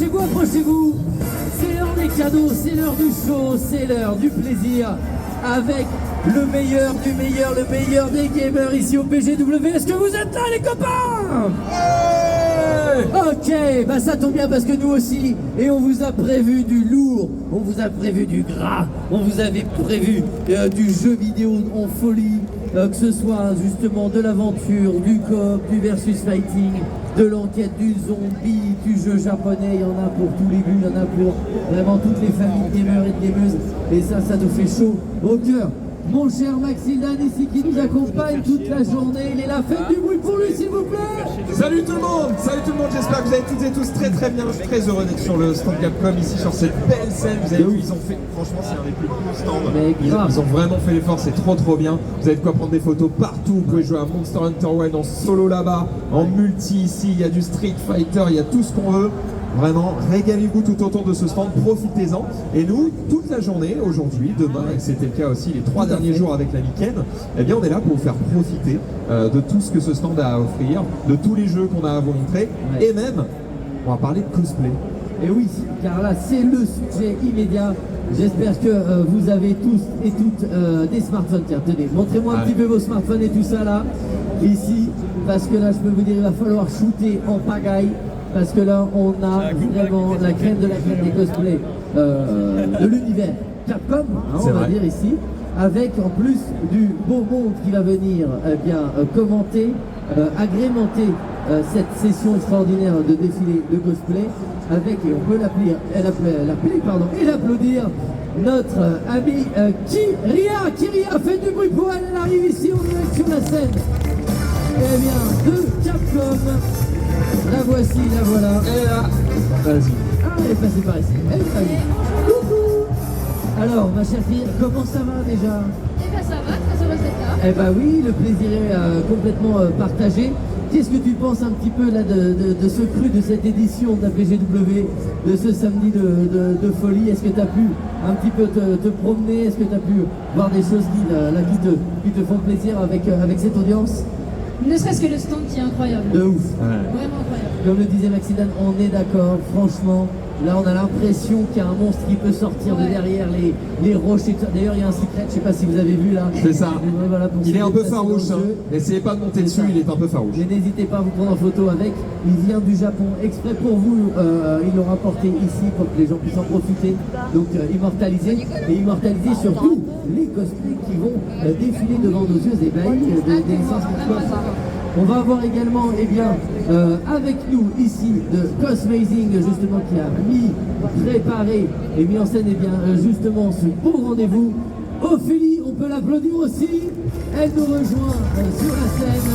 approchez-vous. C'est l'heure des cadeaux, c'est l'heure du show, c'est l'heure du plaisir. Avec le meilleur du meilleur, le meilleur des gamers ici au PGW. Est-ce que vous êtes là les copains? Ok, bah ça tombe bien parce que nous aussi. Et on vous a prévu du lourd, on vous a prévu du gras, on vous avait prévu du jeu vidéo en folie. Que ce soit justement de l'aventure, du coop, du versus fighting, de l'enquête, du zombie, du jeu japonais, il y en a pour tous les goûts, il y en a pour vraiment toutes les familles gamers et de gameuses. Et ça nous fait chaud au cœur. Mon cher Maxildan ici qui nous accompagne toute la journée, il est là, faites du bruit pour lui s'il vous plaît. Salut tout le monde, j'espère que vous allez toutes et tous très bien. Je suis très heureux d'être sur le stand Capcom ici sur cette belle scène. Vous avez vu, ils ont fait, franchement c'est un des plus beaux stands. Ils ont vraiment fait l'effort, c'est trop bien. Vous avez de quoi prendre des photos partout, vous pouvez jouer à Monster Hunter World en solo là-bas, en multi ici, il y a du Street Fighter, il y a tout ce qu'on veut. Vraiment, régalez-vous tout autour de ce stand, profitez-en. Et nous, toute la journée, aujourd'hui, demain, et c'était le cas aussi les 3 derniers jours avec la week-end, eh bien on est là pour vous faire profiter de tout ce que ce stand a à offrir, de tous les jeux qu'on a à vous montrer, et même, on va parler de cosplay. Et oui, car là, c'est le sujet immédiat. J'espère que vous avez tous et toutes des smartphones. Tiens, tenez, montrez-moi un petit peu vos smartphones et tout ça là, ici, parce que là, je peux vous dire, il va falloir shooter en pagaille. Parce que là, on a vraiment la crème de la crème des cosplays de l'univers Capcom, hein, on va dire ici, avec en plus du beau monde qui va venir commenter, agrémenter cette session extraordinaire de défilé de cosplay, avec, et on peut l'appeler et l'applaudir, notre ami Kyria. Kyria, faites du bruit pour elle, elle arrive ici, on est sur la scène. Eh bien, de Capcom. La voici, la voilà. Elle est là. Vas-y. Ah, elle est passée par ici. Elle est venue. Coucou. Alors, ma chère fille, comment ça va déjà? Eh ben ça va, très heureuse d'être là. Eh ben oui, le plaisir est complètement partagé. Qu'est-ce que tu penses un petit peu là de ce cru de cette édition de la PGW, de ce samedi de folie? Est-ce que tu as pu un petit peu te promener? Est-ce que tu as pu voir des choses qui te font plaisir avec cette audience? Ne serait-ce que le stand qui est incroyable. De ouf. Vraiment incroyable. Comme le disait Maxildan, on est d'accord, franchement. Là, on a l'impression qu'il y a un monstre qui peut sortir de derrière les roches. D'ailleurs, il y a un secret, je ne sais pas si vous avez vu là. C'est ça. Voilà, il est un peu farouche. N'essayez pas de monter dessus, il est un peu farouche. Mais n'hésitez pas à vous prendre en photo avec. Il vient du Japon, exprès pour vous. Il l'aura porté ici pour que les gens puissent en profiter. Donc, immortaliser. Et immortaliser surtout les cosplays qui vont défiler devant nos yeux ébahis des licences Capcom. On va avoir également, avec nous ici de Cosmazing, justement, qui a préparé et mis en scène, justement, ce beau rendez-vous. Ophélie, on peut l'applaudir aussi. Elle nous rejoint sur la scène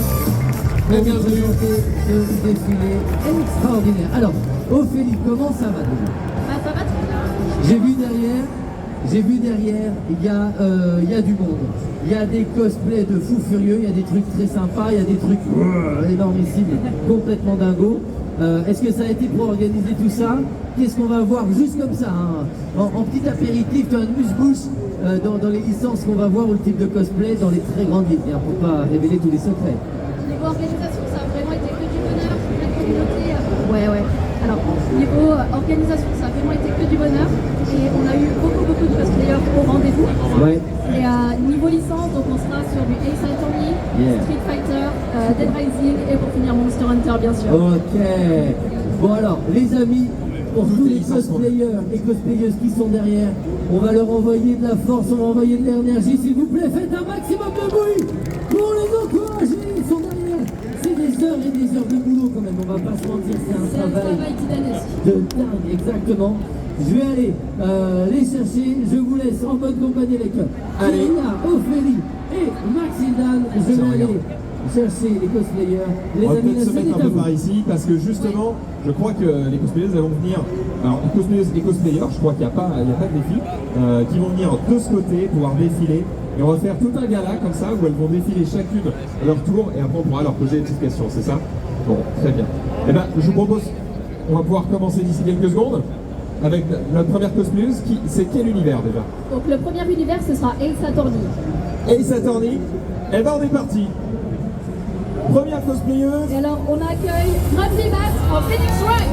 pour nous présenter ce défilé extraordinaire. Alors, Ophélie, comment ça va déjà? Bah ça va très bien. J'ai vu derrière, il y a du monde. Il y a des cosplays de fous furieux, il y a des trucs très sympas, il y a des trucs énormissimes, complètement dingos. Est-ce que ça a été pour organiser tout ça? Qu'est-ce qu'on va voir juste comme ça, hein, en petit apéritif, tu as une mousse-bouche dans les licences qu'on va voir ou le type de cosplay dans les très grandes villes, pour pas révéler tous les secrets. Niveau organisation, ça a vraiment été que du bonheur, la communauté. Ouais. Alors, niveau organisation, ça a vraiment été que du bonheur. Et on a eu beaucoup de cosplayers au rendez-vous. Ouais. Et niveau licence, donc on sera sur du Ace Attorney, Street Fighter, Dead Rising et pour finir Monster Hunter bien sûr. Ok. Bon alors, les amis, pour tous les cosplayers et cosplayeuses qui sont derrière, on va leur envoyer de la force, on va envoyer de l'énergie. S'il vous plaît, faites un maximum de bruit pour les encourager. Ils sont derrière. C'est des heures et des heures de boulot quand même, on va pas se mentir, c'est un travail titanesque. de dingue, exactement. Je vais aller les chercher, je vous laisse en bonne compagnie avec Kyria, Ophélie et Maxildan. Je vais aller chercher les cosplayers. Les on va amis, peut-être se mettre un peu par vous. ici parce que justement, je crois que les cosplayers vont venir. Alors, les cosplayers, je crois qu'il n'y a pas de défi, qui vont venir de ce côté, pouvoir défiler. Et on va faire tout un gala comme ça où elles vont défiler chacune à leur tour et après on pourra leur poser des petites questions, c'est ça? Bon, très bien. Eh bien, je vous propose, on va pouvoir commencer d'ici quelques secondes avec notre première cosplayeuse. C'est quel univers déjà? Donc le premier univers, ce sera Ace Attorney. Ace Attorney. Eh ben, on est parti. Première cosplayeuse. Et alors, on accueille Ramsey Bass en Phoenix Wright.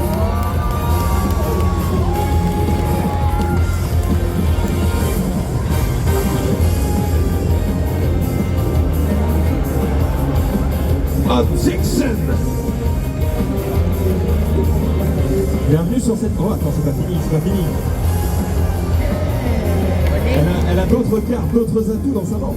Objection. Bienvenue sur cette... Oh attends, c'est pas fini, c'est pas fini. Elle a d'autres cartes, d'autres atouts dans sa manche.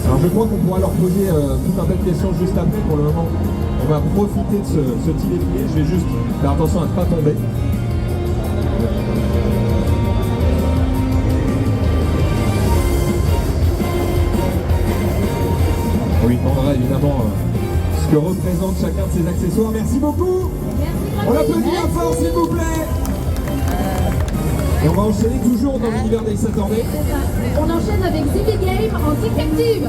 Alors je crois qu'on pourra leur poser tout un tas de questions juste après. Pour le moment, on va profiter de ce petit défilé. Je vais juste faire attention à ne pas tomber. On lui demandera évidemment ce que représente chacun de ses accessoires. Merci beaucoup. On l'applaudit bien fort s'il vous plaît. Et on va enchaîner toujours dans l'univers d'Ace Attorney. On enchaîne avec Zippy Game en détective.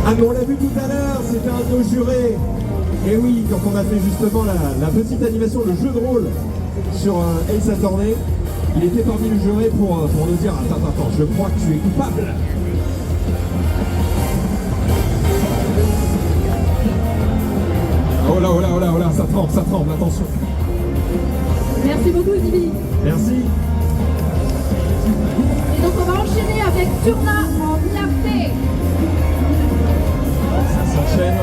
Ah mais on l'a vu tout à l'heure, c'était un de nos jurés. Et oui, quand on a fait justement la petite animation, le jeu de rôle sur Ace Attorney, il était parmi le juré pour nous dire attends, je crois que tu es coupable. Oh là, ça tremble, attention. Merci beaucoup Zippy. Merci. Et donc on va enchaîner avec Turna en IAP. Ça s'enchaîne.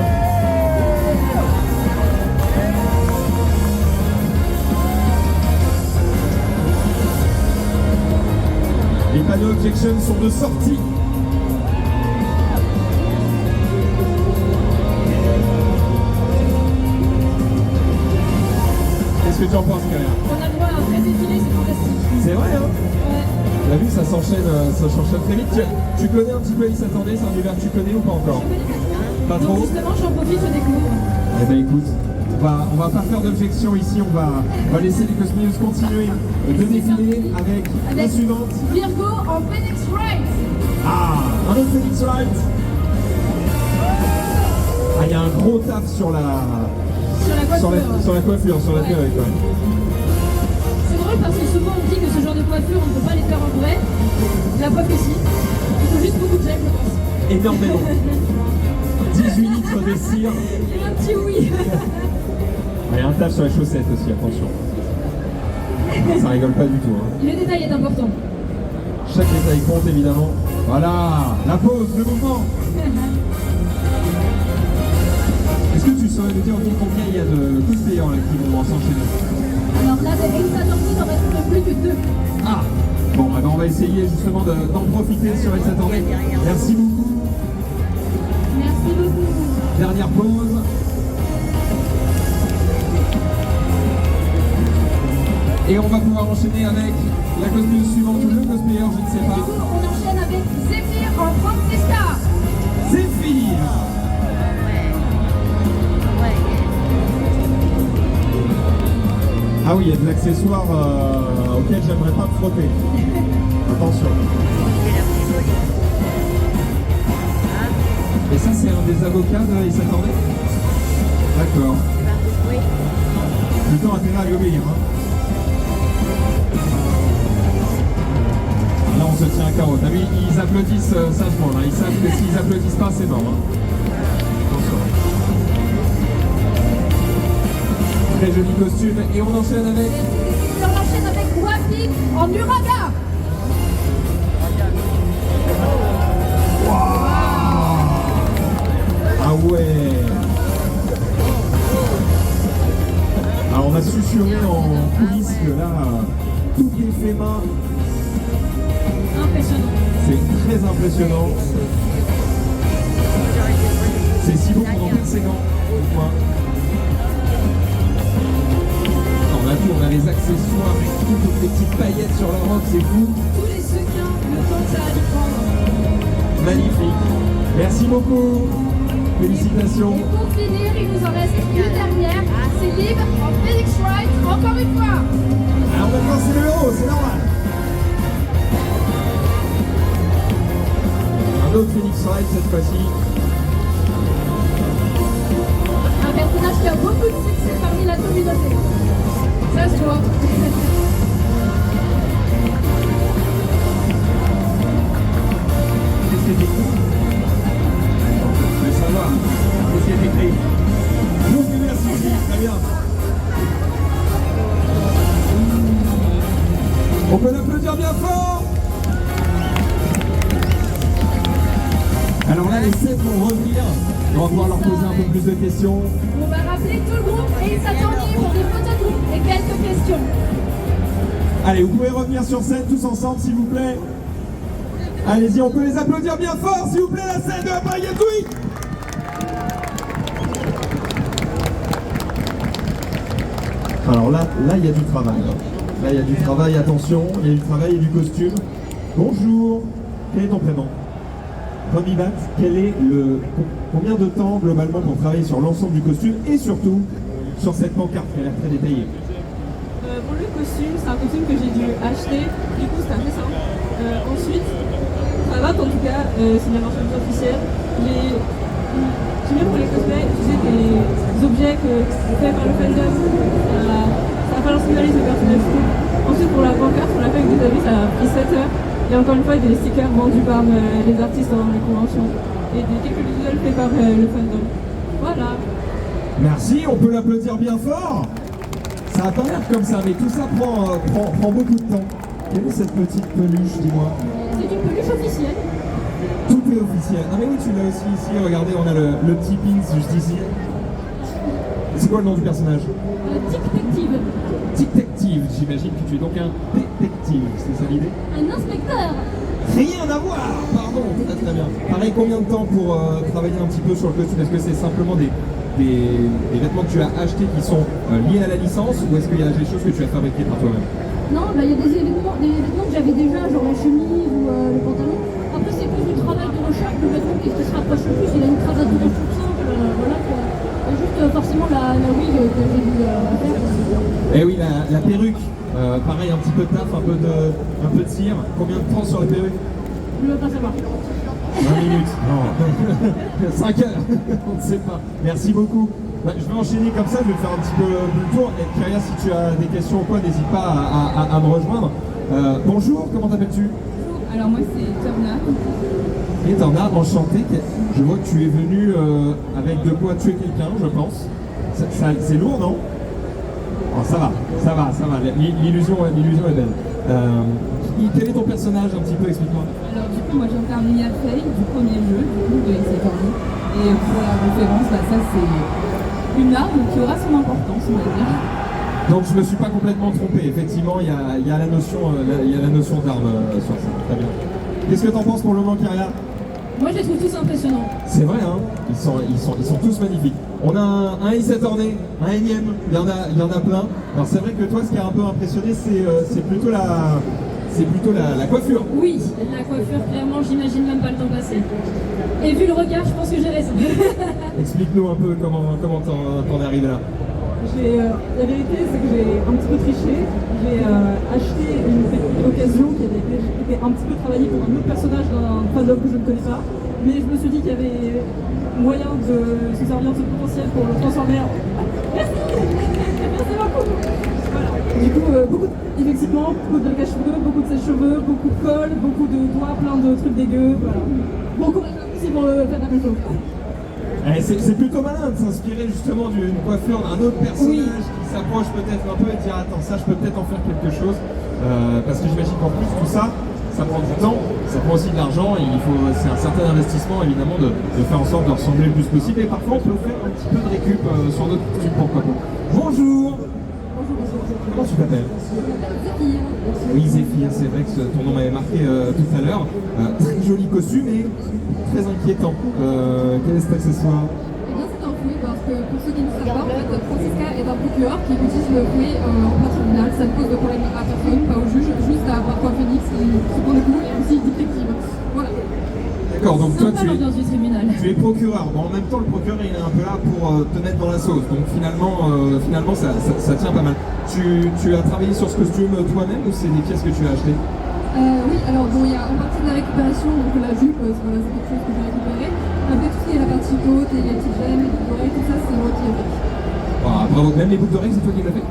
Les panneaux objection sont de sortie. Qu'est-ce que tu en penses, Karia? On a le droit à un vrai défilé, c'est fantastique. C'est vrai, hein? Ouais. Tu as vu, ça s'enchaîne très vite. Tu connais un petit peu Ace Attorney, c'est un univers que tu connais ou pas encore? Pas Donc trop? justement, j'en profite, je découvre. Eh ben écoute, on va pas faire d'objection ici, on va laisser les Cosmios continuer de défiler avec la suivante. Virgo en Phoenix Wright. Ah, un autre Phoenix Wright. Ah, il y a un gros taf sur la coiffure, sur la perruque. Ouais. C'est drôle parce que souvent on dit que ce genre de coiffure, on ne peut pas les faire en vrai. La coiffe ici, il faut juste beaucoup de gel, je pense. Énormément. 18 litres de cire. Et un petit oui. Il y a un taf sur les chaussettes aussi, attention. Ça rigole pas du tout. Hein. Le détail est important. Chaque détail compte évidemment. Voilà, la pause, le mouvement. Est-ce que tu saurais nous dire combien il y a de cosplayers là qui vont s'enchaîner? Alors là, de Ace Attorney, il n'en reste plus que 2. Ah. Bon, alors on va essayer justement d'en profiter sur Ace Attorney. Merci beaucoup. Merci beaucoup. Dernière pause. Et on va pouvoir enchaîner avec la cosplayer suivante ou le cosplayer, je ne sais Et pas. du coup, on enchaîne avec Zephyr en Francisca. Zephyr. Ah oui, il y a des accessoires auxquels j'aimerais pas me frotter. Attention. Et ça, c'est un des avocats de Ace Attorney? D'accord. Plutôt intérêt à lui obéir. Hein. Là, on se tient à carreau. T'as vu, ils applaudissent sagement. Là. Ils savent que s'ils applaudissent pas, c'est mort. Hein. Attention. Très joli costume. Et on enchaîne avec... Et on enchaîne avec Wapik en Uraga. Ah ouais. Alors on a susurré en coulisses que là, tout est fait main. Impressionnant. C'est très impressionnant. C'est si beau qu'on en perd ses gants. On a tout, on a les accessoires, toutes les petites paillettes sur la robe, c'est fou. Tous les sequins, le temps que ça a dû prendre. Magnifique. Merci beaucoup. Félicitations. Et pour finir, il nous en reste une dernière. C'est Libre en Phoenix Wright, encore une fois. Alors maintenant c'est le héros, c'est normal. Un autre Phoenix Wright cette fois-ci. Un personnage qui a beaucoup de succès parmi la communauté. Ça se voit. Qu'est-ce qui est écrit? Je veux savoir. Qu'est-ce qui est écrit? Donc merci, très bien. On peut l'applaudir. Alors là, les 7 vont revenir. On va pouvoir leur poser un peu plus de questions. On va rappeler tout le groupe et ils s'attendent pour des photos de groupe et quelques questions. Allez, vous pouvez revenir sur scène tous ensemble, s'il vous plaît. Allez-y, on peut les applaudir bien fort, s'il vous plaît, la scène de la Paris-Gatouille. Alors là, il y a du travail. Là, il y a du travail, attention, il y a du travail et du costume. Bonjour, quel est ton prénom? Remy Bat, combien de temps globalement pour travailler sur l'ensemble du costume et surtout sur cette pancarte qui a l'air très détaillée? Pour le costume, c'est un costume que j'ai dû acheter, du coup c'est assez simple. Ensuite, cravate en tout cas, c'est une marchandise officielle. J'aime bien pour les cosplays utiliser des objets faits par le fandom. Ça va falloir signaliser le personnage. Ensuite, pour la pancarte, on l'a fait avec des avis, ça a pris 7 heures. Et encore une fois, des stickers vendus par les artistes dans les conventions. Et quelques visuels faits par le fandom. Voilà. Merci, on peut l'applaudir bien fort. Ça a pas l'air comme ça, mais tout ça prend beaucoup de temps. Quelle est cette petite peluche, dis-moi? C'est une peluche officielle. Tout est officiel. Ah mais oui, tu l'as aussi ici, regardez, on a le petit pins juste ici. C'est quoi le nom du personnage? Tic-Tective. Tic-Tective, j'imagine que tu es donc un détective, c'est ça l'idée? Un inspecteur. Rien à voir, pardon, très bien. Pareil, combien de temps pour travailler un petit peu sur le costume? Est-ce que c'est simplement des vêtements que tu as achetés qui sont liés à la licence ou est-ce qu'il y a des choses que tu as fabriquées par toi-même? Non, il y a des vêtements que j'avais déjà, genre la chemise ou le pantalon. Après, c'est plus du travail de recherche. Le vêtement qui se rapproche le plus, il a une cravate blanche toute simple. Voilà quoi. Et juste forcément la wig que j'ai dû faire. Eh oui, la perruque. Pareil, un petit peu de taf, un peu de cire. Combien de temps sur la perruque? Je ne veux pas savoir. 20 minutes. Non. 5 heures. On ne sait pas. Merci beaucoup. Je vais enchaîner comme ça, je vais faire un petit peu le tour. Et Kyria, si tu as des questions ou quoi, n'hésite pas à me rejoindre. Bonjour, comment t'appelles-tu? Bonjour, alors moi c'est Torna. Et Torna, enchanté. Je vois que tu es venu avec de quoi tuer quelqu'un, je pense. C'est lourd, non? Oh, ça va. L'illusion est belle. Quel est ton personnage un petit peu, explique-moi. Alors du coup moi j'incarne Nia Fey du premier jeu, du coup de cette année. Et pour la référence, ça c'est une arme qui aura son importance, on va dire. Donc je me suis pas complètement trompé, effectivement il y a la notion d'arme sur ça, très bien. Qu'est-ce que t'en penses pour le moment, Kyria? Moi, je les trouve tous impressionnants. C'est vrai, hein, ils sont tous magnifiques. On a un i7 orné, un énième, il y en a plein. Alors c'est vrai que toi, ce qui a un peu impressionné, c'est plutôt la coiffure. Oui, la coiffure, clairement, j'imagine même pas le temps passé. Et vu le regard, je pense que j'ai raison. Explique-nous un peu comment t'en es arrivé là. La vérité, c'est que j'ai un petit peu triché. J'ai acheté une petite occasion qui avait été un petit peu travaillée pour un autre personnage d'un fandom que je ne connais pas. Mais je me suis dit qu'il y avait moyen de se servir de ce potentiel pour le transformer en... Merci. Merci beaucoup. Voilà. Du coup, effectivement, beaucoup de cache-cheveux, beaucoup de sèche-cheveux, beaucoup de colle, beaucoup de doigts, plein de trucs dégueux. Voilà. Beaucoup aussi pour faire la même chose. C'est plutôt malin de s'inspirer justement d'une coiffure d'un autre personnage qui s'approche peut-être un peu et dire attends, ça je peux peut-être en faire quelque chose, parce que j'imagine qu'en plus tout ça prend du temps, ça prend aussi de l'argent et c'est un certain investissement évidemment de faire en sorte de ressembler le plus possible, et parfois on peut faire un petit peu de récup sur notre costume, pourquoi pas. Bonjour. Comment tu t'appelles? Oui, Zéphir, c'est vrai que ton nom m'avait marqué tout à l'heure. Très joli costume et très inquiétant. Quel est cet accessoire? Eh bien, c'est un fouet parce que pour ceux qui ne savent pas, en fait, Francisca est un procureur qui utilise le fouet en part tribunal. Ça ne cause de problème à personne, pas au juge, juste à Parfois Phoenix qui, pour le coup, est aussi détective. Voilà. D'accord, donc toi tu es procureur. Bon, en même temps, le procureur il est un peu là pour te mettre dans la sauce. Donc finalement ça tient pas mal. Tu as travaillé sur ce costume toi-même ou c'est des pièces que tu as achetées? Oui, alors bon, il y a en partie de la récupération, donc la jupe, c'est quelque chose que j'ai récupéré. Après, tout ce qui est la partie haute et les petites gemmes, les boucles d'oreilles, tout ça, c'est moi qui ai fait. Ah, bravo, même les boucles d'oreilles, c'est toi qui l'as fait?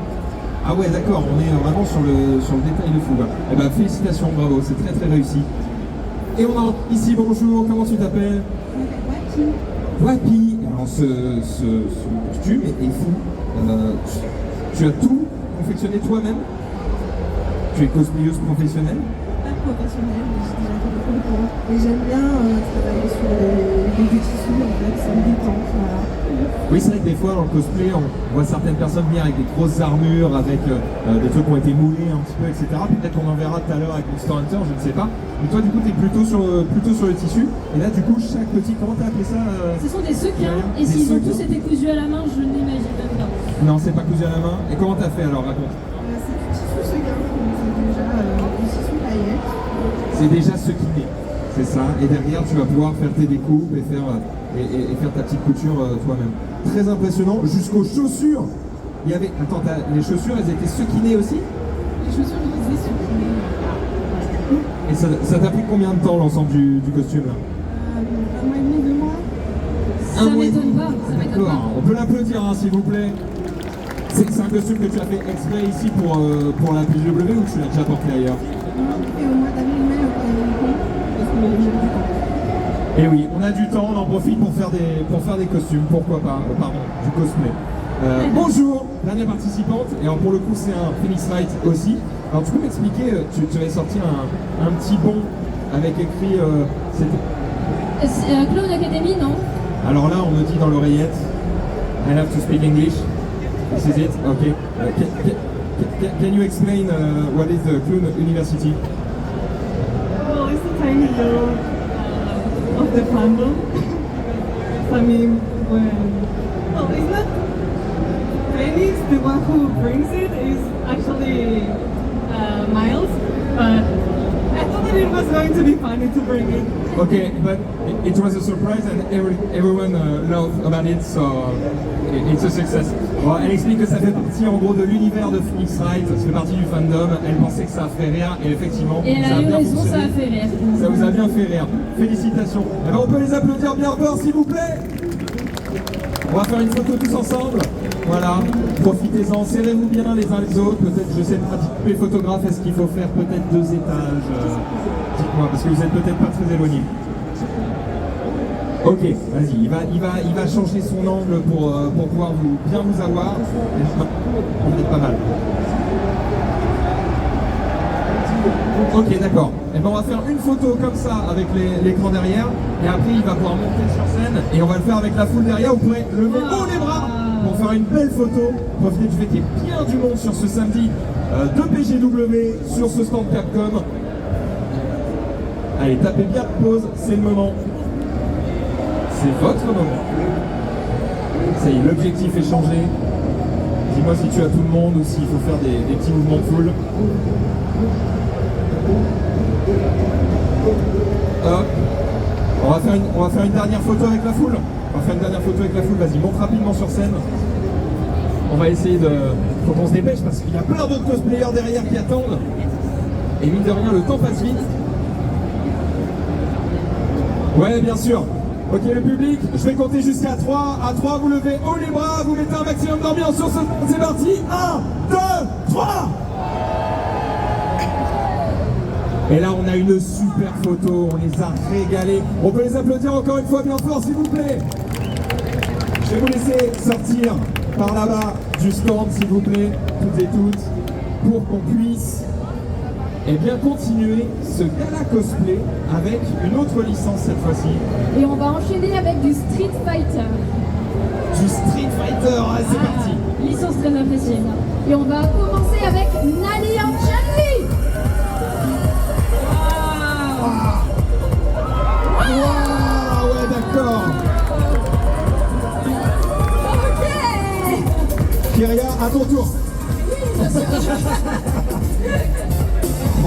Ah ouais, d'accord, on est vraiment sur le détail de fou. Eh ben, félicitations, bravo, c'est très très réussi. Et on a ici, bonjour, comment tu t'appelles? Wapi. Alors ce costume est fou. Tu as tout confectionné toi-même? Tu es cosplayeuse professionnelle? Pas professionnelle, mais j'ai déjà fait beaucoup de Et j'aime bien travailler sur des tissus, en fait, ça me détend. Voilà. Oui, c'est vrai que des fois dans le cosplay, on voit certaines personnes venir avec des grosses armures, avec des trucs qui ont été moulés un petit peu, etc. Peut-être qu'on en verra tout à l'heure avec Monster Hunter, je ne sais pas. Mais toi, du coup, tu es plutôt sur le tissu. Et là, du coup, chaque petit, comment t'as appelé ça Ce sont des sequins, et s'ils ont tous été cousus à la main, je n'imagine même pas. Non, c'est pas cousu à la main. Et comment t'as fait alors, raconte? C'est du tissu sequin, donc c'est déjà du tissu paillette. C'est déjà ce qui est. C'est ça. Et derrière, tu vas pouvoir faire tes découpes et faire ta petite couture toi-même. Très impressionnant. Jusqu'aux chaussures. Il y avait. Attends, les chaussures, elles étaient sequinées aussi? Les chaussures, je les ai sequinées. Et ça t'a pris combien de temps l'ensemble du costume là? 1 mois et demi, 2 mois. Ça m'étonne pas, ça m'étonne pas. D'accord. On peut l'applaudir, hein, s'il vous plaît. C'est un costume que tu as fait exprès ici pour la PGW ou tu l'as déjà porté ailleurs? Et au mois d'avril-mai, au Comic-Con, parce que j'ai du temps. Et oui, on a du temps, on en profite pour faire des costumes, pourquoi pas, pardon, du cosplay. Bonjour, dernière participante, et alors pour le coup c'est un Phoenix Wright aussi. Alors tu peux m'expliquer, tu avais sorti un petit bon avec écrit, C'est Clown Academy, non? alors là on me dit dans l'oreillette, I have to speak English, this is it, ok. Can you explain what is the Clown University? Well, it's a tiny little of the fandom. I mean, well, it's not Phoenix, the one who brings it is actually Miles, but I thought that it was going to be funny to bring it. Okay, but it was a surprise and everyone loved about it, so it's a success. Bon, elle explique que ça fait partie en gros de l'univers de Phoenix Wright, ça fait partie du fandom, elle pensait que ça ferait rire et effectivement Et elle ça a a eu bien raison, fonctionné. ça a fait rire. Ça vous a bien fait rire. Félicitations. Eh ben, on peut les applaudir bien fort s'il vous plaît. On va faire une photo tous ensemble. Voilà, profitez-en, serrez-vous bien les uns les autres. Peut-être, je sais pas, les photographes, est-ce qu'il faut faire peut-être 2 étages dites-moi, parce que vous êtes peut-être pas très éloignés. Ok, vas-y, il va changer son angle pour pouvoir bien vous avoir. On est pas mal. Ok, d'accord. Et ben on va faire une photo comme ça avec l'écran derrière, et après il va pouvoir monter sur scène, et on va le faire avec la foule derrière. Vous pourrez lever haut les bras pour faire une belle photo. Profitez du fait qu'il y ait bien du monde sur ce samedi de PGW, sur ce stand Capcom. Allez, tapez bien pause, c'est le moment. C'est votre moment. Ça y est, l'objectif est changé. Dis-moi si tu as tout le monde ou s'il faut faire des petits mouvements de foule. Hop. On va faire une dernière photo avec la foule. Vas-y, monte rapidement sur scène. On va essayer de... Faut qu'on se dépêche parce qu'il y a plein d'autres cosplayers derrière qui attendent. Et mine de rien, le temps passe vite. Ouais, bien sûr. Ok, le public, je vais compter jusqu'à 3. À 3, vous levez haut les bras, vous mettez un maximum d'ambiance sur ce... C'est parti. 1, 2, 3. Et là, on a une super photo, on les a régalés. On peut les applaudir encore une fois bien fort, s'il vous plaît. Je vais vous laisser sortir par là-bas du stand, s'il vous plaît, toutes et toutes, pour qu'on puisse bien continuer ce gala cosplay avec une autre licence cette fois-ci. Et on va enchaîner avec du Street Fighter. Du Street Fighter, allez, c'est parti. Licence très appréciée. Et on va commencer avec Nali en Chun-Li. Ah ouais, d'accord. Ok. Kyria, à ton tour.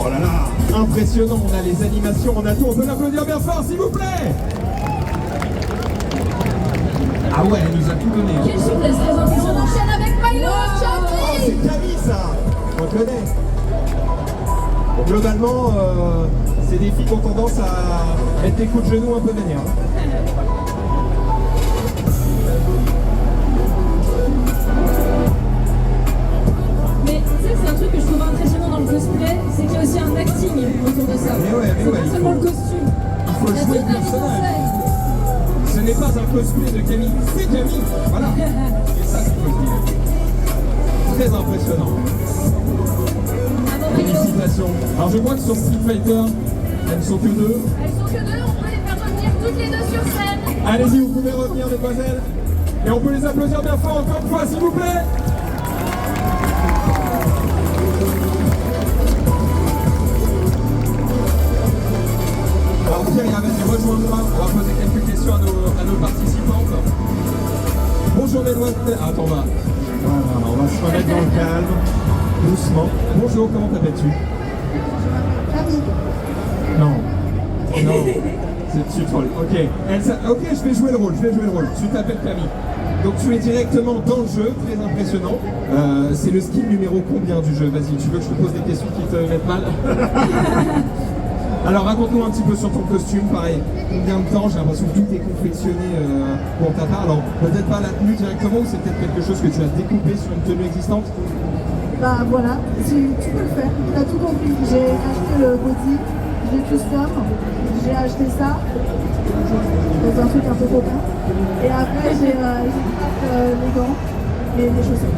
Oh là là, impressionnant, on a les animations, on a tout, on peut l'applaudir bien fort s'il vous plaît. Ah ouais, elle nous a tout donné. Quelle souplesse, très impressionnant. On enchaîne avec Milo en Chun-Li. Oh, c'est Camille ça, on connaît. Bon, globalement, c'est des filles qui ont tendance à mettre des coups de genoux un peu vénères. Mais tu sais, c'est un truc que je trouve impressionnant dans le cosplay, c'est qu'il y a aussi un acting autour de ça. Mais ouais, c'est pas seulement le costume. Il faut jouer le personnage. Ce n'est pas un cosplay de Camille, c'est Camille. Voilà. Et ça, c'est cosplay. Très impressionnant. Félicitations. Alors je crois que sur Street Fighter, Elles ne sont que deux. Elles sont que deux, on peut les faire revenir toutes les deux sur scène. Allez-y, vous pouvez revenir, mesdemoiselles. Et on peut les applaudir bien fort encore une fois, s'il vous plaît. Alors Pierre, vas-y, rejoins-moi. On va poser quelques questions à nos participantes. Bonjour mesdemoiselles. Attends, voilà, on va se remettre dans le calme, doucement. Bonjour, comment t'appelles-tu? Non. Tu trolles. Ok. Ok, je vais jouer le rôle. Tu t'appelles Camille. Donc tu es directement dans le jeu, très impressionnant. C'est le skill numéro combien du jeu? Vas-y, tu veux que je te pose des questions qui te mettent mal? Alors raconte-nous un petit peu sur ton costume, pareil. Combien de temps? J'ai l'impression que tout est confectionné pour ta part. Alors peut-être pas la tenue directement, ou c'est peut-être quelque chose que tu as découpé sur une tenue existante? Bah voilà, tu peux le faire, tu as tout compris. J'ai acheté le body, je l'ai custom, j'ai acheté ça, dans un truc un peu coquin. Et après j'ai les gants et les chaussettes.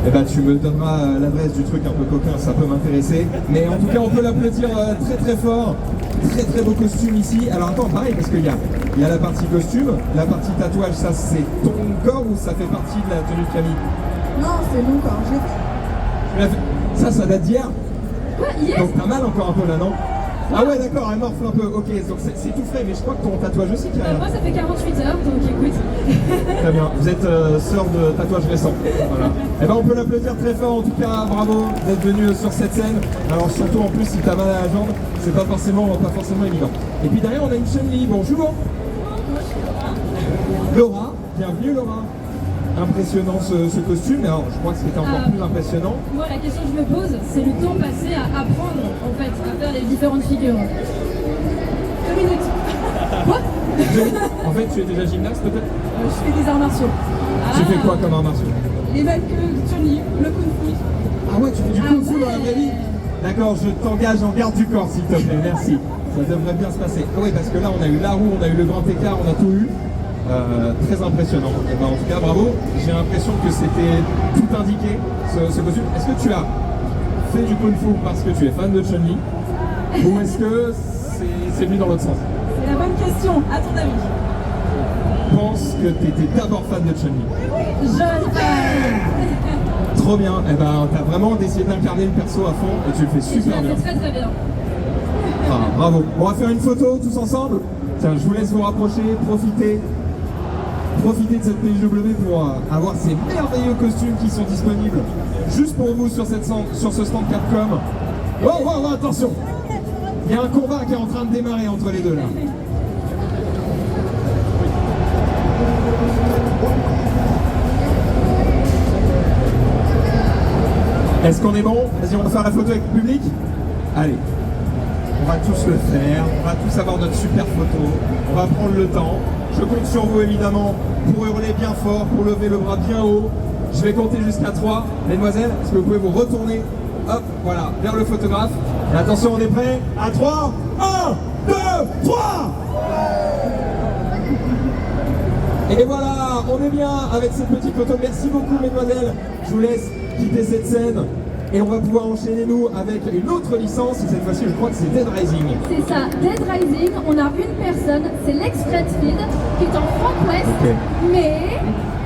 Eh ben tu me donneras l'adresse du truc un peu coquin, ça peut m'intéresser. Mais en tout cas on peut l'applaudir très très fort. Très très beau costume ici. Alors attends, pareil, parce qu'il y a la partie costume, la partie tatouage, ça c'est ton corps ou ça fait partie de la tenue de Camille? Non, c'est mon corps, je l'ai fait. Ça date d'hier? Ouais, hier. Donc t'as mal encore un peu là, non? Ah ouais, d'accord, elle morfle un peu. Ok, donc c'est tout frais, mais je crois que ton tatouage aussi qui arrive. Moi, ça fait 48 heures, donc écoute. Très bien, vous êtes sœur de tatouage récent. Voilà. Eh ben on peut l'applaudir très fort, en tout cas, bravo d'être venu sur cette scène. Alors surtout en plus, si t'as mal à la jambe, c'est pas forcément évident. Et puis derrière, on a une Chun-Li. Bonjour. Laura, bienvenue Laura. Impressionnant ce costume, alors je crois que c'était encore plus impressionnant. Moi, la question que je me pose, c'est le temps passé à apprendre en fait à faire les différentes figures. 2 minutes. Quoi? En fait, tu es déjà gymnaste peut-être? Je fais des arts martiaux. Tu fais quoi comme arts martiaux? Les mêmes que le Chun-Li, le Kung Fu. Ah ouais, tu fais du Kung Fu dans la vraie vie? D'accord, je t'engage en garde du corps s'il te plaît, merci. Ça devrait bien se passer. Ah oui, parce que là on a eu la roue, on a eu le grand écart, on a tout eu. Très impressionnant. Et ben, en tout cas, bravo. J'ai l'impression que c'était tout indiqué, ce costume. Est-ce que tu as fait du Kung Fu parce que tu es fan de Chun-Li? Ou est-ce que c'est venu dans l'autre sens? C'est la bonne question, à ton avis. Je pense que tu étais d'abord fan de Chun-Li. Jeune fan. Trop bien. Et ben, tu as vraiment essayé d'incarner le perso à fond et tu le fais super bien. Je le fais très très bien. Ah, bravo. On va faire une photo tous ensemble. Tiens, je vous laisse vous rapprocher, profitez de cette PJW pour avoir ces merveilleux costumes qui sont disponibles juste pour vous sur ce stand Capcom. Oh, attention! Il y a un combat qui est en train de démarrer entre les deux là. Est-ce qu'on est bon? Vas-y, on va faire la photo avec le public? Allez. On va tous le faire, on va tous avoir notre super photo, on va prendre le temps. Je compte sur vous évidemment pour hurler bien fort, pour lever le bras bien haut. Je vais compter jusqu'à 3. Mesdemoiselles, est-ce que vous pouvez vous retourner? Hop, voilà, vers le photographe. Et attention, on est prêt? À 3, 1, 2, 3! Et voilà, on est bien avec cette petite photo. Merci beaucoup mesdemoiselles. Je vous laisse quitter cette scène. Et on va pouvoir enchaîner nous avec une autre licence, et cette fois-ci je crois que c'est Dead Rising. C'est ça, Dead Rising, on a une personne, c'est Lex Redfield, qui est en Frank West, mais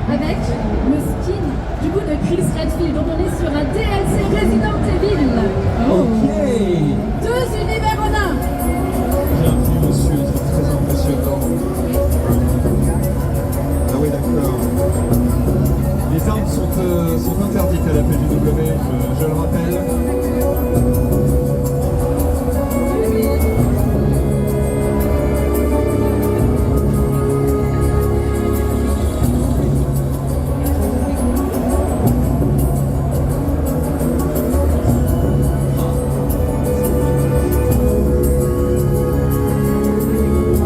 avec le skin du coup de Chris Redfield. Donc on est sur un DLC Resident Evil. Ok. 2 univers en 1. Bienvenue monsieur, c'est très impressionnant. Ah oui d'accord. Les armes sont interdites à la PJW, je le rappelle.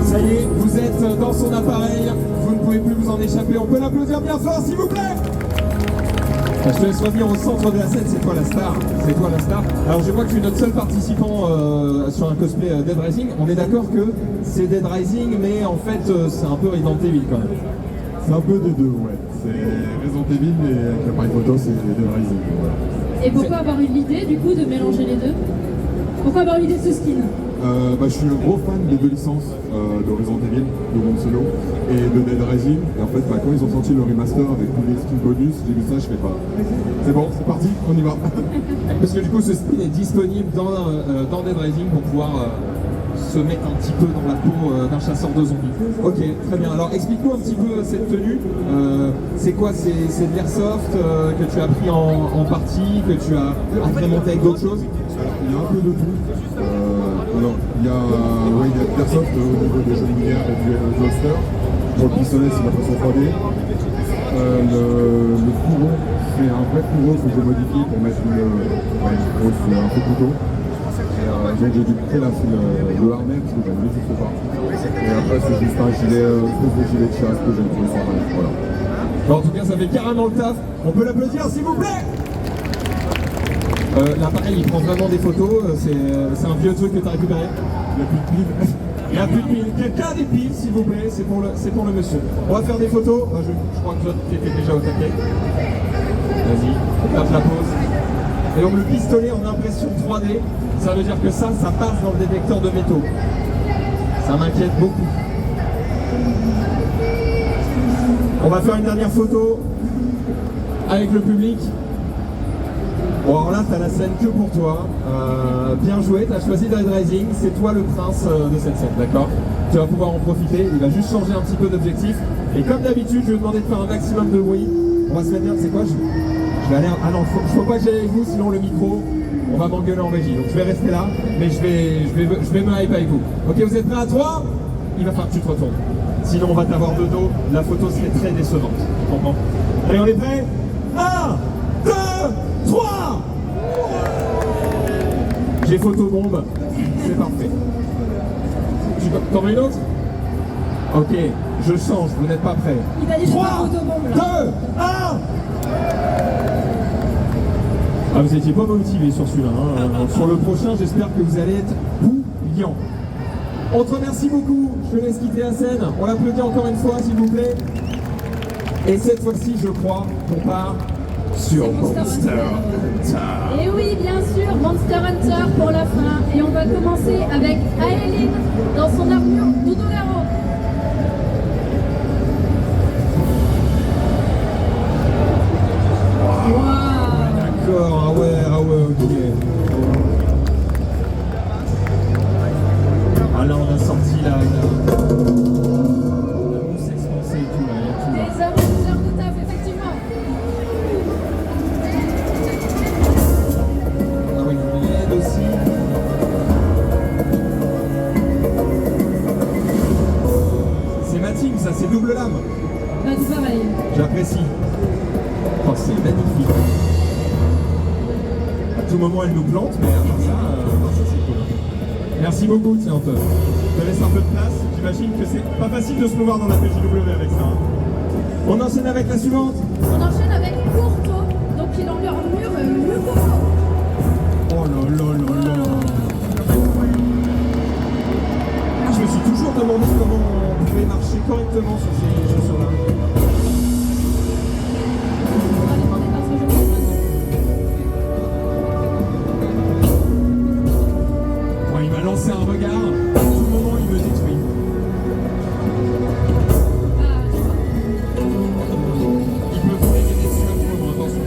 Ça y est, vous êtes dans son appareil, vous ne pouvez plus vous en échapper. On peut l'applaudir bien fort s'il vous plaît. Je te laisse revenir au centre de la scène, c'est toi la star. C'est toi la star. Alors je vois que tu es notre seul participant sur un cosplay Dead Rising. On est d'accord que c'est Dead Rising, mais en fait c'est un peu Resident Evil quand même. C'est un peu des deux, ouais. C'est Resident Evil, mais avec l'appareil photo, c'est Dead Rising. Voilà. Et pourquoi avoir eu l'idée du coup de mélanger les deux? Pourquoi avoir eu l'idée de ce skin? Je suis un gros fan des deux licences de Resident Evil, de Bond Solo et de Dead Rising. Et en fait, quand ils ont sorti le remaster avec tous les skins bonus, j'ai vu ça, je fais pas. C'est bon, c'est parti, on y va. Parce que du coup, ce skin est disponible dans Dead Rising pour pouvoir se mettre un petit peu dans la peau d'un chasseur de zombies. Ok, très bien. Alors explique-nous un petit peu cette tenue. C'est quoi? C'est de l'airsoft que tu as pris en partie, que tu as agrémenté avec d'autres choses? Il y a un peu de tout. Il y a de l'airsoft au niveau des jeux de lumière et du holster. Pour le pistolet, c'est la façon 3D. Le fourreau, c'est un vrai fourreau que j'ai modifié pour mettre un peu couteau. Donc j'ai dû créer le harnais parce que je ne maîtrise pas. Et après c'est juste un gilet, de gilet de chasse que j'ai trouvé sur Internet. Voilà. Bon, en tout cas ça fait carrément le taf. On peut l'applaudir s'il vous plaît. L'appareil il prend vraiment des photos, c'est un vieux truc que tu as récupéré. Il n'y a plus de piles. Il n'y a plus de piles. Quelqu'un a des piles s'il vous plaît, c'est pour le monsieur. On va faire des photos. Je crois que tu étais déjà au taquet. Vas-y, tape la pause. Et donc le pistolet en impression 3D, ça veut dire que ça passe dans le détecteur de métaux. Ça m'inquiète beaucoup. On va faire une dernière photo avec le public. Bon alors là, tu as la scène que pour toi. Bien joué, tu as choisi Dead Rising, c'est toi le prince de cette scène, d'accord? Tu vas pouvoir en profiter, il va juste changer un petit peu d'objectif. Et comme d'habitude, je vais demander de faire un maximum de bruit. On va se mettre bien, c'est quoi? Je vais aller... Ah non, faut pas que j'aille avec vous, sinon le micro, on va m'engueuler en régie. Donc je vais rester là, mais je vais me hype avec vous. Ok, vous êtes prêts à 3? Il va falloir que tu te retournes. Sinon on va t'avoir de dos, la photo serait très décevante. Tu comprends? Allez, on est prêts? 1, 2, 3! J'ai photobombe, c'est parfait. T'en veux une autre? Ok, je change, vous n'êtes pas prêts. 3, 2, 1! Ah, vous n'étiez pas motivé sur celui-là. Hein. Sur le prochain, j'espère que vous allez être bouillant. On te remercie beaucoup. Je te laisse quitter la scène. On l'applaudit encore une fois, s'il vous plaît. Et cette fois-ci, je crois qu'on part sur Monster Hunter. Et oui, bien sûr, Monster Hunter pour la fin. Et on va commencer avec Aeline dans son armure Doudolaro. D'accord, ah ouais, ok. Ah là, on a sorti la mousse expansée et tout là, il y a tout là. Des heures de taf, effectivement. Ah oui, il aide aussi. C'est ma team, ça, c'est double lame. Bah, tout pareil. J'apprécie. Oh, c'est magnifique. À tout moment, elle nous plante, mais à part ça, c'est cool. Merci beaucoup, tiens, on te laisse un peu de place. J'imagine que c'est pas facile de se mouvoir dans la PJW avec ça. On enchaîne avec la suivante. On enchaîne avec Courto, donc il en lui armure Mukuro. Oh là là là là. Je me suis toujours demandé comment on pouvait marcher correctement sur ces chaussures-là. On va demander parce que je me demande. Bon, il m'a lancé un regard, à tout moment il me détruit. Il peut vous aider dessus à tout moment, attention.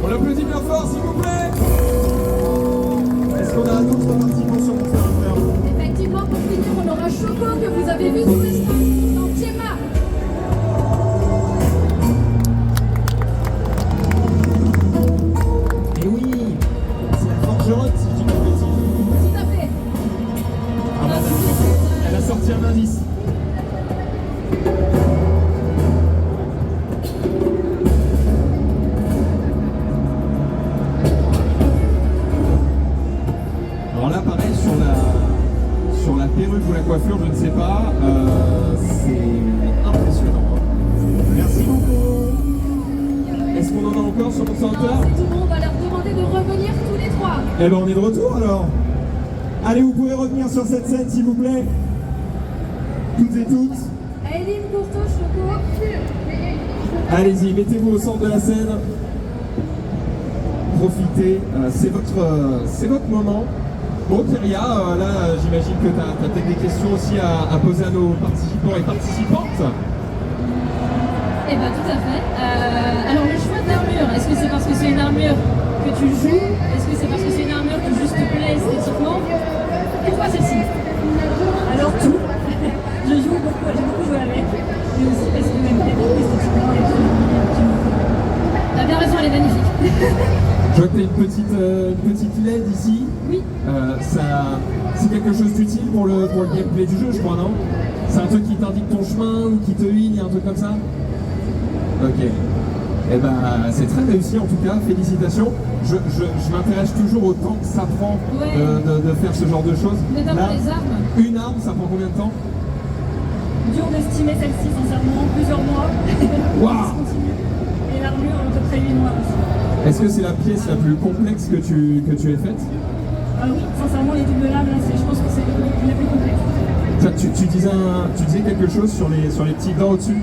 On l'applaudit bien fort s'il vous plaît. Est-ce qu'on a d'autres participants sur Monster Hunter? Effectivement, pour finir, on aura Choco que vous avez vu tout récemment dans Tiema. Et oui, c'est la forgeronne si je dis pas de bêtises. Tout à fait. Ah bah, elle a sorti un indice. Alors là, pareil, sur la perruque ou la coiffure, je ne sais pas, c'est impressionnant. Hein. Merci beaucoup. Est-ce qu'on en a encore sur Monster Hunter? Non, c'est tout bon, on va leur demander de revenir tous les trois. Eh ben on est de retour alors. Allez, vous pouvez revenir sur cette scène s'il vous plaît. Toutes et toutes. Aeline, Courto, Choco. Allez-y, mettez-vous au centre de la scène. profitez, c'est votre moment. Bon, Kyria, là, j'imagine que tu as peut-être des questions aussi à poser à nos participants et participantes. Eh bien, tout à fait. Alors, le choix d'armure, est-ce que c'est parce que c'est une armure que tu joues? Est-ce que c'est parce que c'est une armure qui juste te plaît esthétiquement? Pourquoi celle-ci? Alors, tout. J'ai beaucoup joué avec. Mais aussi parce que même esthétiquement, t'as bien raison, elle est magnifique. Je vois que tu as une petite LED ici. Oui. C'est quelque chose d'utile pour le gameplay du jeu, je crois, non? C'est un truc qui t'indique ton chemin ou qui te heal, un truc comme ça? Ok. Eh ben, c'est très réussi en tout cas, félicitations. Je m'intéresse toujours au temps que ça prend de faire ce genre de choses. Notamment les armes. Une arme, ça prend combien de temps? Dur d'estimer celle-ci, sincèrement, plusieurs mois. Waouh! Et l'armure, à peu près 8 mois aussi. Est-ce que c'est la pièce la plus complexe que tu aies faite? Oui, sincèrement, les doubles lames, là, je pense que c'est la plus complexe. Tu disais quelque chose sur les petits dents au-dessus?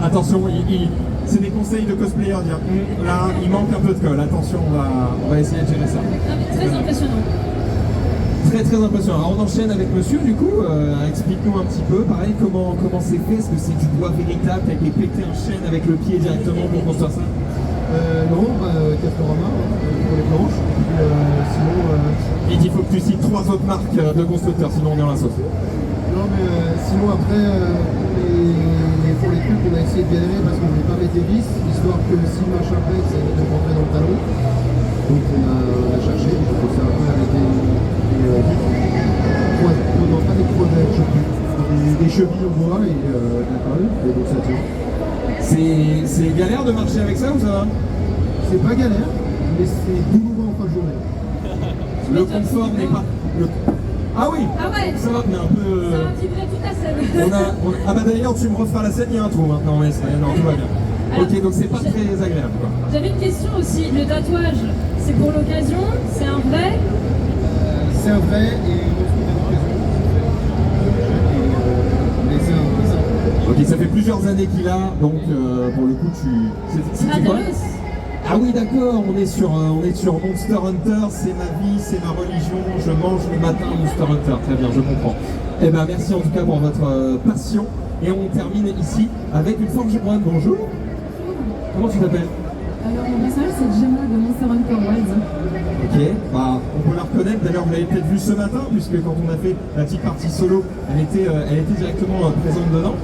Attention, c'est des conseils de cosplayer, dire là, il manque un peu de colle, attention, on va essayer de gérer ça. Très impressionnant. Très impressionnant. Alors on enchaîne avec monsieur du coup, explique-nous un petit peu, pareil, comment c'est fait, est-ce que c'est du bois véritable, t'as été pété un chêne avec le pied directement pour construire ça? Non, Castorama pour les planches, sinon... Il faut que tu cites 3 autres marques de constructeurs, sinon on est dans la sauce. Non mais sinon après, pour les trucs on a essayé de galérer parce qu'on ne voulait pas mettre des vis, histoire que si le machin pète, ça évite de rentrer dans le talon. Donc on a cherché, je trouve ça un peu avec non, pas des crevettes, je sais plus. Des chevilles en bois et de la colle, et donc ça tient. C'est galère de marcher avec ça ou ça va? C'est pas galère, mais c'est douloureux en fin de journée. Le confort n'est pas... Ah oui, ah ouais. Ça va, mais un peu... Ça va vibrer toute la scène. Ah bah d'ailleurs, tu me referas la scène, il y a un trou maintenant, mais non, tout va bien. Alors, ok, donc c'est pas très agréable quoi. J'avais une question aussi, le tatouage, c'est pour l'occasion, c'est un vrai? C'est un vrai et mais c'est un... Ok, ça fait plusieurs années qu'il a, donc pour le coup c'est quoi? Ah oui d'accord, on est sur Monster Hunter, c'est ma vie, c'est ma religion, je mange le matin Monster Hunter, très bien, je comprends. Eh ben merci en tout cas pour votre passion, et on termine ici avec une forge Juan. Bonjour. Comment tu t'appelles? Alors mon personnage c'est Gemma de Monster Hunter World. Ok, bah on peut la reconnaître, d'ailleurs vous l'avez peut-être vu ce matin, puisque quand on a fait la petite partie solo, elle était directement présente dedans.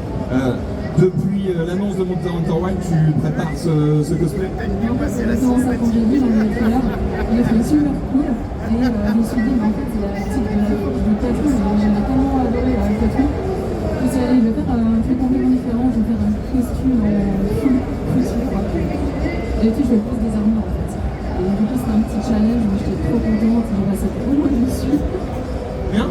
Depuis l'annonce de Monster Hunter World, tu prépares ce cosplay? En fait c'est exactement ça, quand j'ai vu dans le trailer, il a fait super cool et je me suis dit mais en fait c'est la type de la forge de Catherine, j'ai tellement adoré Catherine. Je me suis dit je vais faire un truc complètement différent, je vais faire un costume en full couture quoi. Et puis je vais poser des armures en fait. Et du coup c'était un petit challenge, mais j'étais trop contente, j'ai passé trop loin dessus. Bien?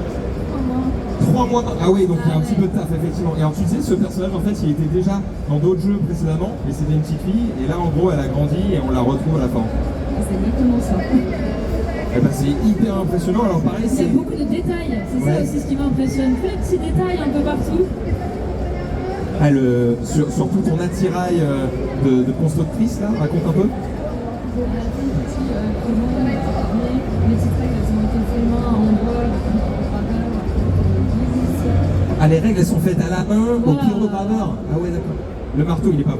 3 mois. Ah oui, donc il y a un petit peu de taf, effectivement. Et alors tu disais, ce personnage, en fait, il était déjà dans d'autres jeux précédemment, et c'était une petite fille, et là, en gros, elle a grandi, et on la retrouve à la fin. C'est exactement ça. Eh ben, c'est hyper impressionnant. Alors pareil, Il y a beaucoup de détails, c'est ça aussi ce qui m'impressionne. Plein de petits détails un peu partout. Ah, surtout ton attirail de constructrice, là, raconte un peu. Les petites règles, elles ont été faites main, en bois, Ah, les règles, elles sont faites à la main, au pyrograveur. Ah ouais, d'accord. Le marteau, il est pas...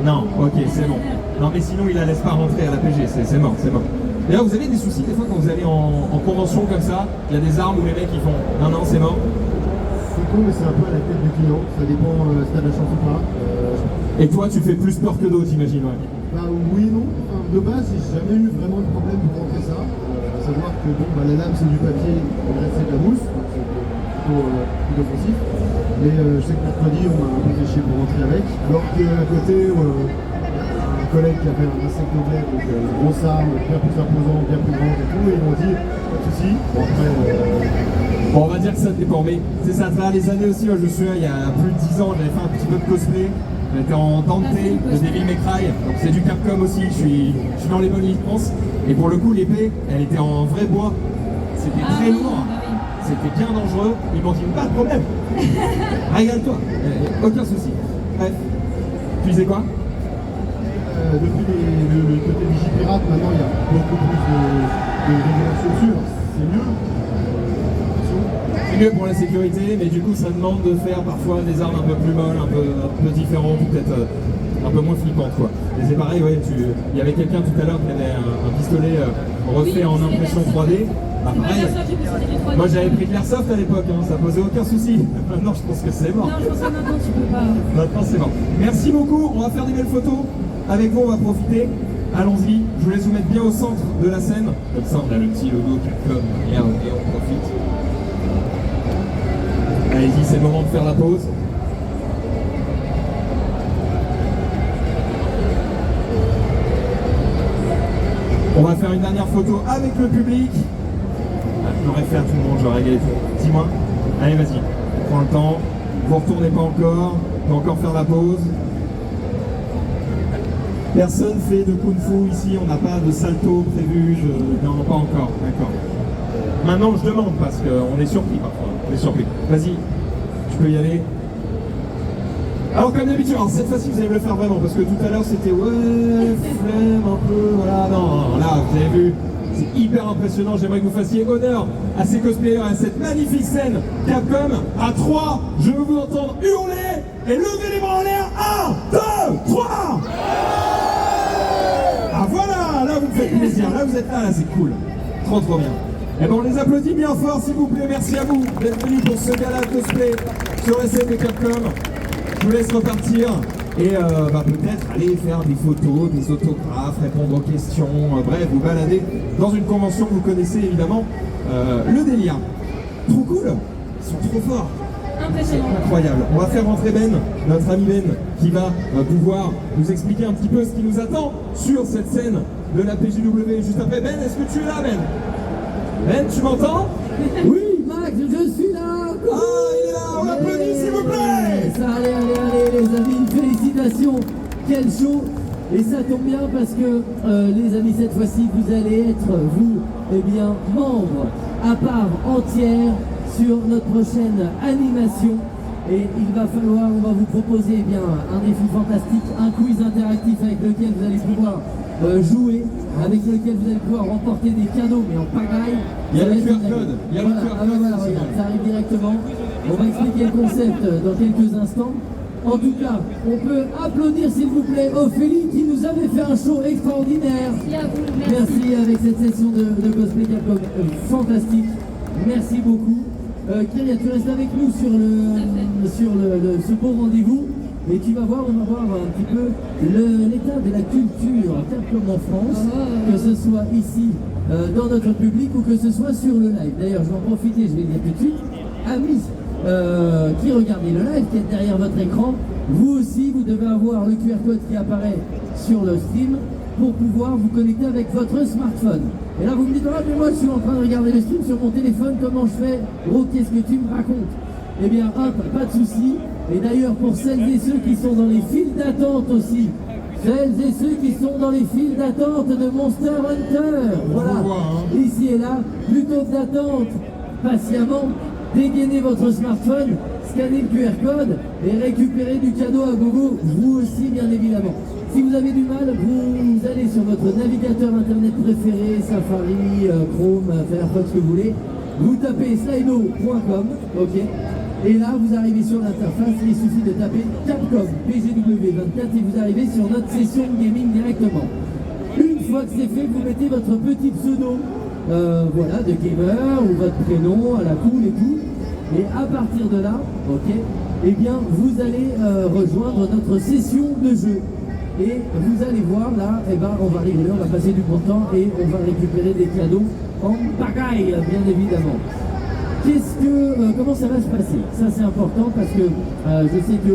Non, ok, c'est bon. Non, mais sinon, il la laisse pas rentrer à la PG, c'est mort, c'est mort. D'ailleurs, vous avez des soucis des fois quand vous allez en convention comme ça, il y a des armes où les mecs, ils font « Non, c'est mort ». C'est con, mais c'est un peu à la tête du client, ça dépend si t'as de la chance ou pas. Et toi, tu fais plus peur que d'autres, j'imagine, ouais. Bah oui et non. Enfin, de base, j'ai jamais eu vraiment de problème pour rentrer ça. À savoir que bon, la lame c'est du papier, le reste c'est de la mousse, donc c'est plutôt offensif. Mais je sais que mercredi, on m'a un peu fait chier pour rentrer avec. Alors qu'à côté, un collègue qui avait un insecte oblet, donc grosse arme, bien plus imposant, bien plus grande et tout, et ils m'ont dit pas de soucis. Bon après. Bon, on va dire que ça dépend, mais c'est ça, à travers les années aussi, moi, je me souviens, il y a plus de 10 ans, j'avais fait un petit peu de cosplay. J'étais en Dante de Devil May Cry, donc c'est du Capcom aussi, je suis dans les bonnes licences. Et pour le coup, l'épée, elle était en vrai bois. C'était très lourd, c'était bien dangereux. Ils m'ont dit pas de problème, régale-toi, aucun souci. Bref, tu disais quoi? Depuis le Certes, maintenant, il y a beaucoup plus de régulations dessus, alors c'est mieux. C'est mieux pour la sécurité, mais du coup, ça demande de faire parfois des armes un peu plus molles, un peu différentes, ou peut-être un peu moins flippantes, quoi. Et c'est pareil, ouais, il y avait quelqu'un tout à l'heure qui avait un pistolet refait en impression 3D. Bah, pareil. Moi j'avais pris de l'airsoft à l'époque, hein, ça posait aucun souci. Maintenant je pense que c'est mort. Non, je pense que maintenant tu peux pas. Maintenant c'est mort. Merci beaucoup, on va faire des belles photos. Avec vous on va profiter. Allons-y, je vous laisse vous mettre bien au centre de la scène. Comme ça on a le petit logo Capcom et on profite. Allez-y, c'est le moment de faire la pause. On va faire une dernière photo avec le public. Je l'aurais fait à tout le monde, j'aurais régalé tout le monde. Dis-moi. Allez, vas-y. Prends le temps. Vous retournez pas encore. On peut encore faire la pause. Personne fait de kung fu ici. On n'a pas de salto prévu. Non, pas encore. D'accord. Maintenant, je demande parce qu'on est surpris parfois. On est surpris. Vas-y. Tu peux y aller. Alors comme d'habitude, cette fois-ci vous allez me le faire vraiment parce que tout à l'heure c'était ouais, flemme un peu, voilà, non, là vous avez vu, c'est hyper impressionnant, j'aimerais que vous fassiez honneur à ces cosplayers, à cette magnifique scène Capcom. À 3, je veux vous entendre hurler et lever les bras en l'air. 1, 2, 3. Ah voilà, là vous me faites plaisir, là vous êtes là, c'est cool, trop bien. Et bon, on les applaudit bien fort s'il vous plaît, merci à vous d'être venus pour ce gala cosplay sur la scène de Capcom. Je vous laisse repartir et peut-être aller faire des photos, des autographes, répondre aux questions, bref, vous balader dans une convention que vous connaissez évidemment, le délire. Trop cool, ils sont trop forts. Impressionnant. C'est incroyable. On va faire rentrer Ben, notre ami Ben, qui va pouvoir nous expliquer un petit peu ce qui nous attend sur cette scène de la PJW juste après. Ben, est-ce que tu es là, Ben? Ben, tu m'entends? Oui, Max, je suis là. Ah, il est là, on l'applaudit s'il vous plaît. Allez les amis, félicitations, quel show. Et ça tombe bien parce que les amis, cette fois-ci vous allez être, vous, membres à part entière sur notre prochaine animation. Et il va falloir, on va vous proposer un défi fantastique, un quiz interactif avec lequel vous allez pouvoir jouer, avec lequel vous allez pouvoir remporter des cadeaux, mais en pagaille. Il y a le QR code, Regarde, ça arrive directement. On va expliquer le concept dans quelques instants. En tout cas, on peut applaudir s'il vous plaît Ophélie qui nous avait fait un show extraordinaire. Merci avec cette session de cosplay Capcom fantastique. Merci beaucoup. Kyria, tu restes avec nous sur ce beau rendez-vous et tu vas voir, on va voir un petit peu l'état de la culture Capcom en France, que ce soit ici dans notre public ou que ce soit sur le live. D'ailleurs, je vais en profiter, je vais le dire tout de suite. Amis qui regardez le live, qui est derrière votre écran, vous aussi, vous devez avoir le QR code qui apparaît sur le stream pour pouvoir vous connecter avec votre smartphone. Et là, vous me dites, ah, mais moi, je suis en train de regarder le stream sur mon téléphone, comment je fais? Gros, qu'est-ce que tu me racontes? Eh bien, hop, pas de souci. Et d'ailleurs, pour celles et ceux qui sont dans les files d'attente aussi, celles et ceux qui sont dans les files d'attente de Monster Hunter, voilà, ici et là, plutôt que d'attendre patiemment, dégainez votre smartphone, scannez le QR code et récupérez du cadeau à gogo, vous aussi bien évidemment. Si vous avez du mal, vous allez sur votre navigateur internet préféré, Safari, Chrome, Firefox, ce que vous voulez, vous tapez slido.com, ok, et là vous arrivez sur l'interface, il suffit de taper Capcom PGW24 et vous arrivez sur notre session gaming directement. Une fois que c'est fait, vous mettez votre petit pseudo, voilà, de gamer ou votre prénom à la cool et tout. Et à partir de là, ok, eh bien vous allez rejoindre notre session de jeu. Et vous allez voir là, eh ben, on va rigoler, on va passer du bon temps et on va récupérer des cadeaux en pagaille, bien évidemment. Comment ça va se passer? Ça c'est important parce que je sais que